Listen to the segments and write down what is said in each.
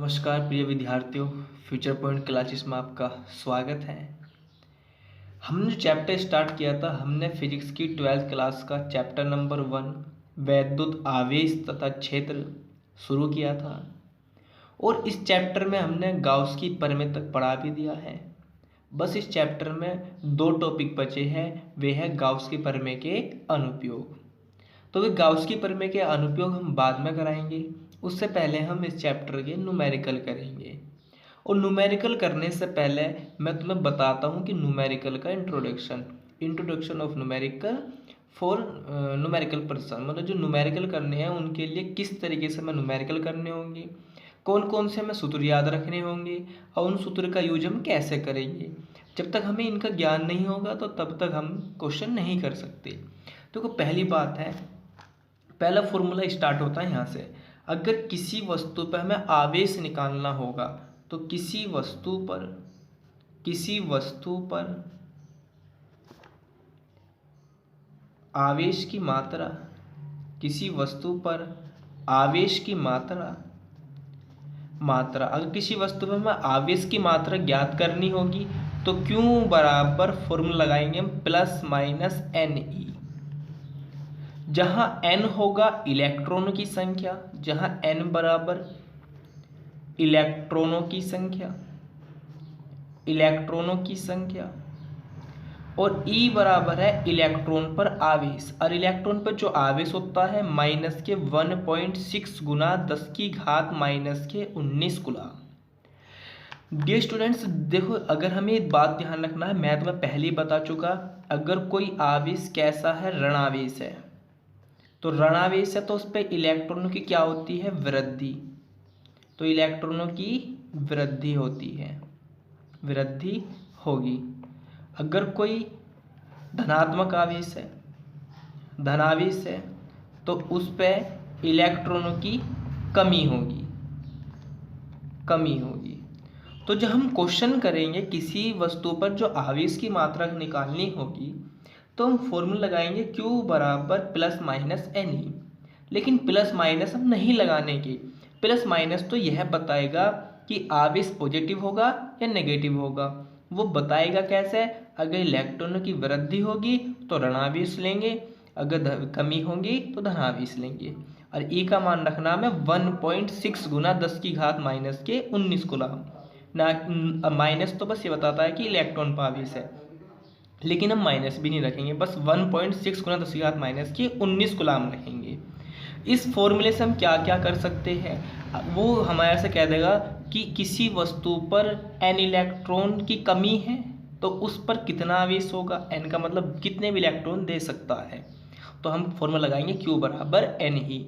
नमस्कार प्रिय विद्यार्थियों, फ्यूचर पॉइंट क्लासेस में आपका स्वागत है। हमने जो चैप्टर स्टार्ट किया था, हमने फिजिक्स की 12th क्लास का चैप्टर नंबर 1 वैद्युत आवेश तथा क्षेत्र शुरू किया था और इस चैप्टर में हमने गाउस की प्रमेय तक पढ़ा भी दिया है। बस इस चैप्टर में 2 टॉपिक बचे हैं, वे है गाउस की प्रमेय के अनुप्रयोग। तो वे गाउस की प्रमेय के अनुप्रयोग हम बाद में कराएंगे, उससे पहले हम इस चैप्टर के न्यूमेरिकल करेंगे। और न्यूमेरिकल करने से पहले मैं तुम्हें बताता हूँ कि न्यूमेरिकल का introduction of numerical for numerical person, मतलब जो न्यूमेरिकल करने हैं उनके लिए किस तरीके से हमें न्यूमेरिकल करने होंगे, कौन कौन से हमें सूत्र याद रखने होंगे और उन सूत्र का यूज हम कैसे करेंगे। जब तक हमें इनका ज्ञान नहीं होगा तो तब तक हम क्वेश्चन नहीं कर सकते। तो पहली बात है, पहला फॉर्मूला स्टार्ट होता है यहाँ से। अगर किसी वस्तु पर हमें आवेश निकालना होगा तो किसी वस्तु पर आवेश की मात्रा, किसी वस्तु पर आवेश की मात्रा अगर किसी वस्तु पर हमें आवेश की मात्रा ज्ञात करनी होगी तो Q बराबर फॉर्मूला लगाएंगे हम प्लस माइनस NE, जहां n होगा इलेक्ट्रॉनों की संख्या, जहां n बराबर इलेक्ट्रॉनों की संख्या और E बराबर है इलेक्ट्रॉन पर आवेश। और इलेक्ट्रॉन पर जो आवेश होता है माइनस के 1.6 गुना 10 की घात माइनस के 19 गुना। डियर स्टूडेंट्स देखो, अगर हमें एक बात ध्यान रखना है, मैं तुम्हें पहले ही बता चुका, अगर कोई आवेश कैसा है, ऋण आवेश है, तो ऋण आवेश है तो उस पर इलेक्ट्रॉनों की क्या होती है, वृद्धि। तो इलेक्ट्रॉनों की वृद्धि होती है, वृद्धि होगी। अगर कोई धनात्मक आवेश है, धनावेश है, तो उस पर इलेक्ट्रॉनों की कमी होगी। तो जब हम क्वेश्चन करेंगे किसी वस्तु पर जो आवेश की मात्रा निकालनी होगी तो हम फॉर्मूला लगाएंगे Q बराबर प्लस माइनस NE। लेकिन प्लस माइनस हम नहीं लगाने के, प्लस माइनस तो यह बताएगा कि आवेश पॉजिटिव होगा या नेगेटिव होगा। वो बताएगा कैसे, अगर इलेक्ट्रॉनों की वृद्धि होगी तो ऋणावेश लेंगे, अगर कमी होगी तो धनावेश लेंगे। और E का मान रखना हमें 1.6 गुना 10 की घात माइनस के 19 कूलम ना। माइनस तो बस ये बताता है कि इलेक्ट्रॉन पर आवेश है, लेकिन हम माइनस भी नहीं रखेंगे, बस 1.6 गुना 10 की घात माइनस के 19 गुलाम रखेंगे। इस फॉर्मूले से हम क्या क्या कर सकते हैं, वो हमारे से कह देगा कि किसी वस्तु पर n इलेक्ट्रॉन की कमी है तो उस पर कितना आवेश होगा, n का मतलब कितने भी इलेक्ट्रॉन दे सकता है। तो हम फॉर्मूला लगाएंगे Q बराबर NE।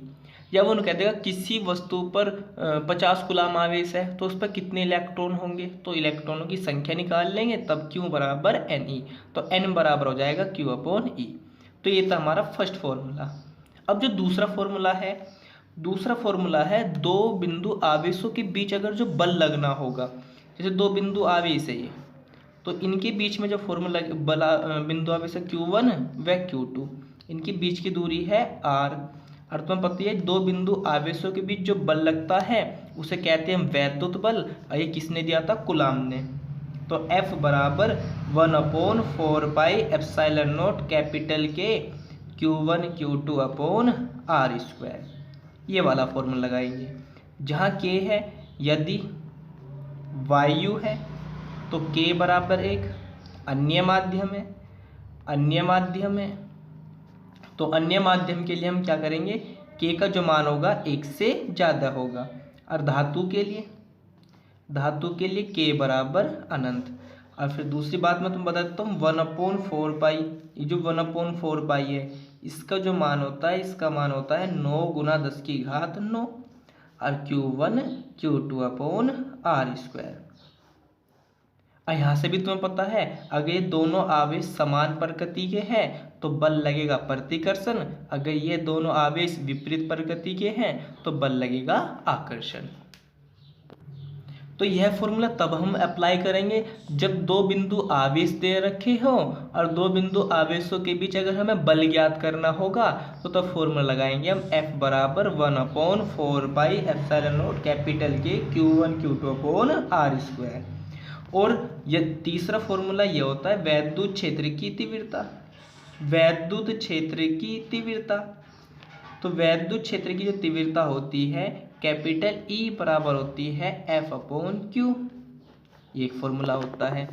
या वो कह देगा किसी वस्तु पर 50 कूलम आवेश है तो उस पर कितने इलेक्ट्रॉन होंगे, तो इलेक्ट्रॉनों की संख्या निकाल लेंगे, तब Q बराबर NE, तो N बराबर हो जाएगा Q अपॉन E। तो ये था हमारा फर्स्ट फॉर्मूला। अब जो दूसरा फॉर्मूला है दो बिंदु आवेशों के बीच अगर जो बल लगना होगा, जैसे दो बिंदु आवेश है ये, तो इनके बीच में जो फॉर्मूला बिंदु आवेश है Q1 व Q2, इनके बीच की दूरी है R। और तुम्हें पता है दो बिंदु आवेशों के बीच जो बल लगता है उसे कहते हैं वैद्युत बल, और ये किसने दिया था, कूलॉम ने। तो F बराबर 1/4 pi epsilon not capital K Q1 Q2 upon R², ये वाला फॉर्मूला लगाएंगे। जहाँ K है, यदि वायु है तो K बराबर 1, अन्य माध्यम है तो अन्य माध्यम के लिए हम क्या करेंगे, K का जो मान होगा 1 से ज़्यादा होगा। और धातु के लिए K बराबर अनंत। और फिर दूसरी बात मैं तुम बता देता हूँ 1/4 पाई, ये जो 1/4 पाई है इसका जो मान होता है, इसका मान होता है 9 गुना 10 की घात 9, और Q1 Q2 अपॉन R²। और यहाँ से भी तुम्हें पता है अगर ये दोनों आवेश समान प्रकृति के हैं तो बल लगेगा प्रतिकर्षण, अगर ये दोनों आवेश विपरीत प्रकृति के हैं तो बल लगेगा आकर्षण। तो यह फॉर्मूला तब हम अप्लाई करेंगे जब दो बिंदु आवेश दे रखे हो और दो बिंदु आवेशों के बीच अगर हमें बल ज्ञात करना होगा तो तब फॉर्मूला लगाएंगे हम F बराबर 1/4 कैपिटल के Q1 Q2 upon R square. और यह तीसरा फॉर्मूला यह होता है वैद्युत क्षेत्र की तीव्रता। वैद्युत क्षेत्र की तीव्रता, तो वैद्युत क्षेत्र की जो तीव्रता होती है कैपिटल E बराबर होती है F अपॉन Q। ये एक फॉर्मूला होता है।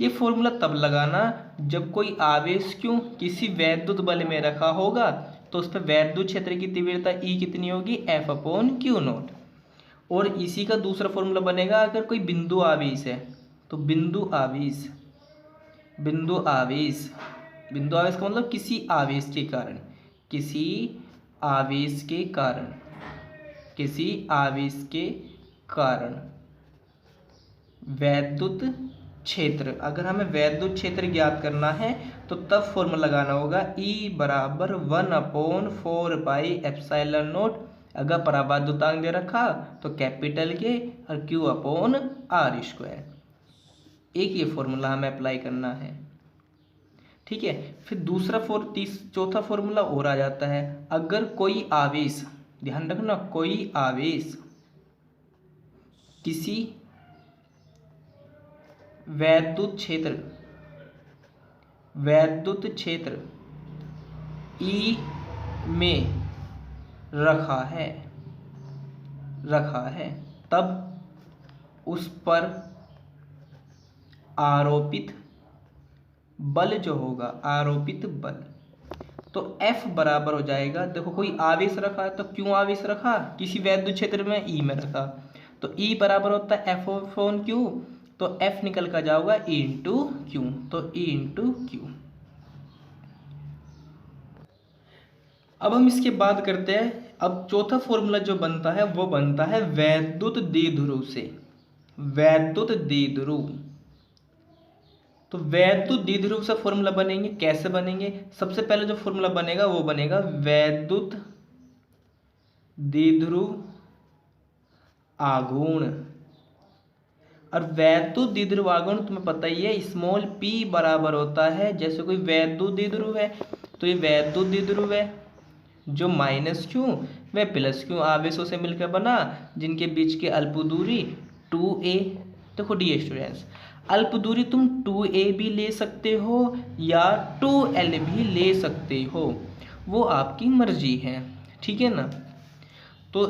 ये फॉर्मूला तब लगाना जब कोई आवेश क्यों किसी वैद्युत बल में रखा होगा तो उस पर वैद्युत क्षेत्र की तीव्रता E कितनी होगी, F अपॉन Q नॉट। और इसी का दूसरा फॉर्मूला बनेगा अगर कोई बिंदु आवेश है तो बिंदु आवेश का मतलब किसी आवेश के कारण, वैद्युत क्षेत्र, अगर हमें वैद्युत क्षेत्र ज्ञात करना है तो तब फॉर्मूला लगाना होगा E बराबर 1/4 अगर पराबाद्युतांक दे रखा तो कैपिटल के और Q अपॉन R स्क्वायर। एक ये फॉर्मूला हमें अप्लाई करना है, ठीक है। फिर चौथा फॉर्मूला और आ जाता है। अगर कोई आवेश, ध्यान रखना, कोई आवेश किसी वैद्युत क्षेत्र E में रखा है तब उस पर आरोपित बल जो होगा, आरोपित बल, तो F बराबर हो जाएगा, देखो कोई आवेश रखा है तो क्यों आवेश रखा, किसी वैद्युत क्षेत्र में E में रखा, तो E बराबर होता है F अपॉन Q, तो F निकल कर जाऊंगा E इंटू Q, तो E इंटू Q। अब हम इसके बाद करते हैं, अब चौथा फॉर्मूला जो बनता है वो बनता है वैद्युत द्विध्रुव से। वैद्युत द्विध्रुव, तो वैद्युत द्विध्रुव से फॉर्मूला बनेंगे, कैसे बनेंगे, सबसे पहले जो फॉर्मूला बनेगा वो बनेगा वैद्युत द्विध्रुव आघूर्ण। और वैद्युत द्विध्रुव आघूर्ण तुम्हें पता ही है स्मॉल p बराबर होता है, जैसे कोई वैद्युत द्विध्रुव है तो ये वैद्युत द्विध्रुव है जो माइनस क्यू व प्लस क्यू आवेशों से मिलकर बना, जिनके बीच की अल्प दूरी 2a। देखो डी स्टूडेंट्स, अल्प दूरी तुम 2a भी ले सकते हो या 2l भी ले सकते हो, वो आपकी मर्जी है, ठीक है ना। तो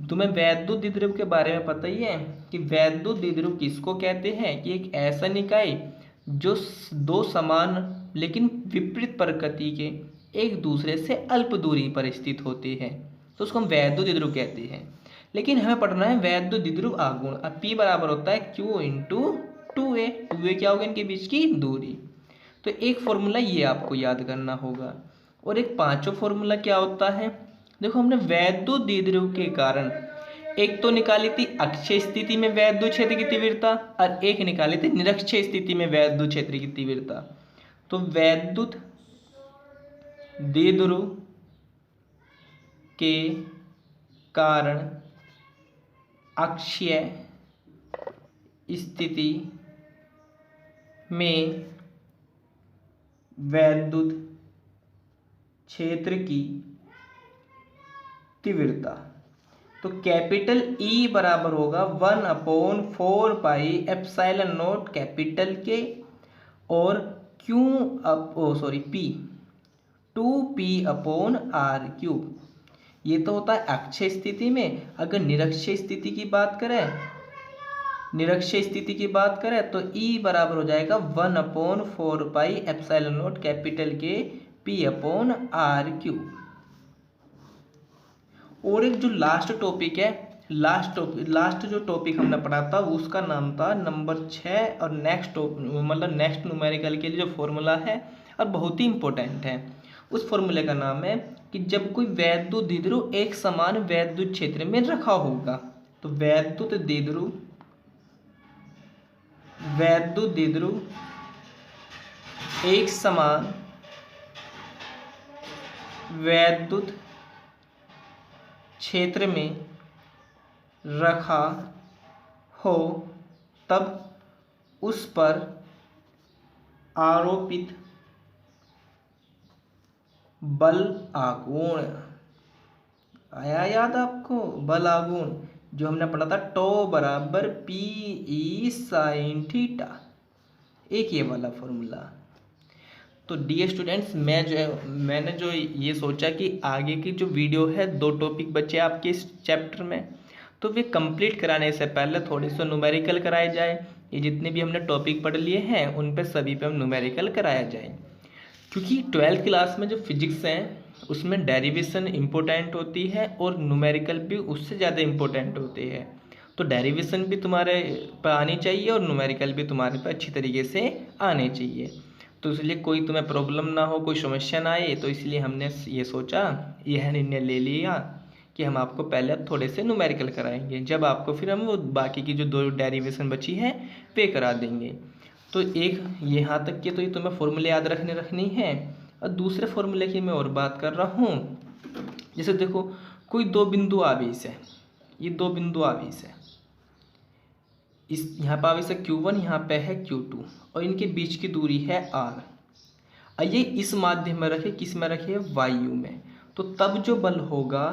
तुम्हें वैद्युत द्विध्रुव के बारे में पता ही है कि वैद्युत द्विध्रुव किसको कहते हैं, कि एक ऐसा निकाय जो दो समान लेकिन विपरीत प्रकृति के एक दूसरे से अल्प दूरी पर स्थित होते हैं, तो उसको हम वैद्युत द्विध्रुव कहते हैं। लेकिन हमें पढ़ना है वैद्युत द्विध्रुव आघूर्ण। अब P बराबर होता है Q इंटू 2a। 2a क्या होगा, इनके बीच की दूरी। तो एक फॉर्मूला ये आपको याद करना होगा। और एक पांचवा फॉर्मूला क्या होता है, देखो हमने वैद्युत द्विध्रुव के कारण एक तो निकाली थी अक्षीय स्थिति में वैद्युत क्षेत्र की तीव्रता और एक निकाली थी निरक्षीय स्थिति में वैद्युत क्षेत्र की तीव्रता। तो वैद्युत द्विध्रुव के कारण अक्षीय स्थिति में वैद्युत क्षेत्र की तीव्रता, तो कैपिटल E बराबर होगा 1/4 कैपिटल के और P 2p upon R cube. ये तो होता है अक्षीय स्थिति में। अगर निरक्षीय स्थिति की बात करें तो E बराबर हो जाएगा 1/4 कैपिटल के P अपॉन R क्यूब। और एक जो लास्ट टॉपिक है, लास्ट जो टॉपिक हमने पढ़ा था उसका नाम था नंबर 6 और नेक्स्ट न्यूमेरिकल के लिए जो फॉर्मूला है और बहुत ही इंपॉर्टेंट है, उस फॉर्मूले का नाम है कि जब कोई वैद्युत द्विध्रुव एक समान वैद्युत क्षेत्र में रखा होगा, तो वैद्युत द्विध्रुव एक समान वैद्युत क्षेत्र में रखा हो तब उस पर आरोपित बल आघूर्ण, आया याद आपको? बल आघूर्ण जो हमने पढ़ा था, टो बराबर पी ई साइन थीटा, एक ये वाला फॉर्मूला। तो डी स्टूडेंट्स, मैंने जो ये सोचा कि आगे की जो वीडियो है, 2 टॉपिक बचे आपके इस चैप्टर में, तो वे कंप्लीट कराने से पहले थोड़े से न्यूमेरिकल कराए जाए। ये जितने भी हमने टॉपिक पढ़ लिए हैं उन पे सभी पे हम न्यूमेरिकल कराया जाए, क्योंकि 12th क्लास में जो फिजिक्स है उसमें डेरिवेशन इम्पोर्टेंट होती है और न्यूमेरिकल भी उससे ज़्यादा इम्पोर्टेंट होते हैं। तो डेरिवेशन भी तुम्हारे पे आनी चाहिए और न्यूमेरिकल भी तुम्हारे पे अच्छी तरीके से आने चाहिए। तो इसलिए कोई तुम्हें प्रॉब्लम ना हो, कोई समस्या ना आए, तो इसलिए हमने ये सोचा, यह निर्णय ले लिया कि हम आपको पहले अब थोड़े से न्यूमेरिकल कराएंगे, जब आपको फिर हम वो बाकी की जो 2 डेरिवेशन बची है पे करा देंगे। तो एक यहाँ तक के तो ये तुम्हें फॉर्मूले याद रखनी है। और दूसरे फॉर्मूले की मैं और बात कर रहा हूँ। जैसे देखो, कोई 2 बिंदु आवेश है, ये 2 बिंदु आवेश है, इस यहाँ पर आवेश है Q1, यहाँ पे है Q2, और इनके बीच की दूरी है R। ये इस माध्यम में रखे, किस में रखे? वायु में। तो तब जो बल होगा,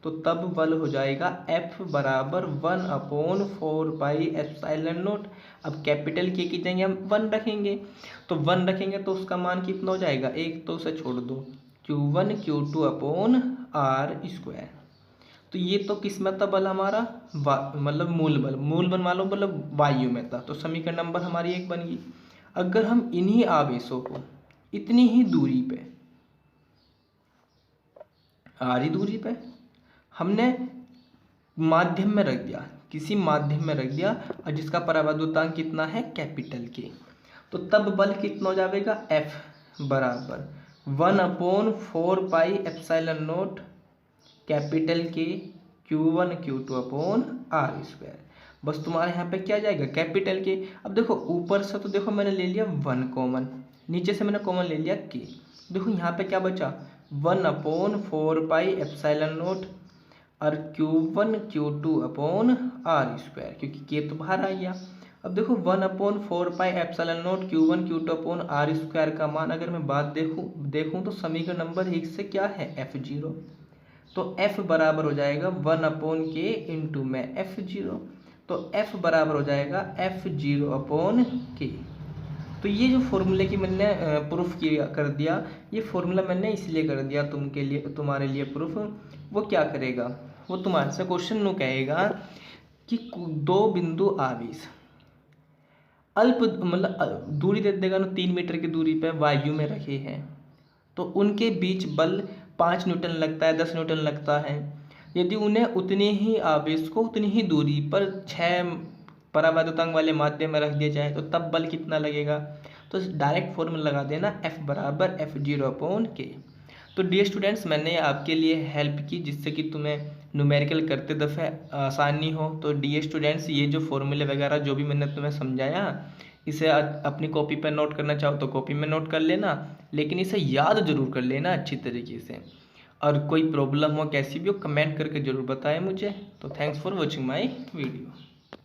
तो तब बल हो जाएगा F बराबर 1/4 पाई एप्सिलॉन नॉट। अब कैपिटल के की जगह हम 1 रखेंगे, तो 1 रखेंगे तो उसका मान कितना हो जाएगा? 1, तो उसे छोड़ दो, Q1 Q2 upon R square. तो ये तो किस में था बल हमारा? मतलब मूल बल मालूम, मतलब वायु में था। तो समीकरण नंबर हमारी 1 बन गई। अगर हम इन्हीं आवेशों को इतनी ही दूरी पे, आरी दूरी पे हमने माध्यम में रख दिया, किसी माध्यम में रख दिया, और जिसका परावर्तनांक कितना है? कैपिटल के, तो तब बल कितना हो जाएगा? F बराबर 1/4 पाई एप्सिलॉन नॉट कैपिटल के Q1 Q2 upon R square. बस तुम्हारे यहाँ पे क्या जाएगा? कैपिटल के। अब देखो ऊपर से तो देखो मैंने ले लिया 1 कॉमन, नीचे से मैंने कॉमन ले लिया K। देखो यहाँ पे क्या बचा? 1/4 पाई एप्सिलॉन नॉट और Q1 Q2 upon R square, क्योंकि K तो बाहर आ गया। अब देखो 1/4 pi epsilon not Q1 Q2 upon R square का मान अगर मैं बात देखूँ तो समीकरण नंबर 1 से क्या है? F0। तो F बराबर हो जाएगा 1/K इंटू में F0, तो F बराबर हो जाएगा F0/K। तो ये जो फॉर्मूले की मैंने प्रूफ किया कर दिया, ये फॉर्मूला मैंने इसलिए कर दिया तुम्हारे लिए प्रूफ। वो क्या करेगा? वो तुम्हारे से क्वेश्चन नो कहेगा कि 2 बिंदु आवेश अल्प मतलब दूरी दे देगा ना, 3 मीटर की दूरी पे वायु में रखे हैं, तो उनके बीच बल 5 न्यूटन लगता है, 10 न्यूटन लगता है। यदि उन्हें उतने ही आवेश को उतनी ही दूरी पर 6 परावैद्युतांक वाले माध्यम में रख दिया जाए, तो तब बल कितना लगेगा? तो डायरेक्ट फॉर्मूला लगा देना, F बराबर F0/K। तो डियर स्टूडेंट्स, मैंने आपके लिए हेल्प की जिससे कि तुम्हें न्यूमेरिकल करते दफ़े आसानी हो। तो डियर स्टूडेंट्स, ये जो फॉर्मूले वगैरह जो भी मैंने तुम्हें समझाया, इसे अपनी कॉपी पर नोट करना चाहो तो कॉपी में नोट कर लेना, लेकिन इसे याद जरूर कर लेना अच्छी तरीके से। और कोई प्रॉब्लम हो कैसी भी हो, कमेंट करके ज़रूर बताएं मुझे। तो thanks for watching my video.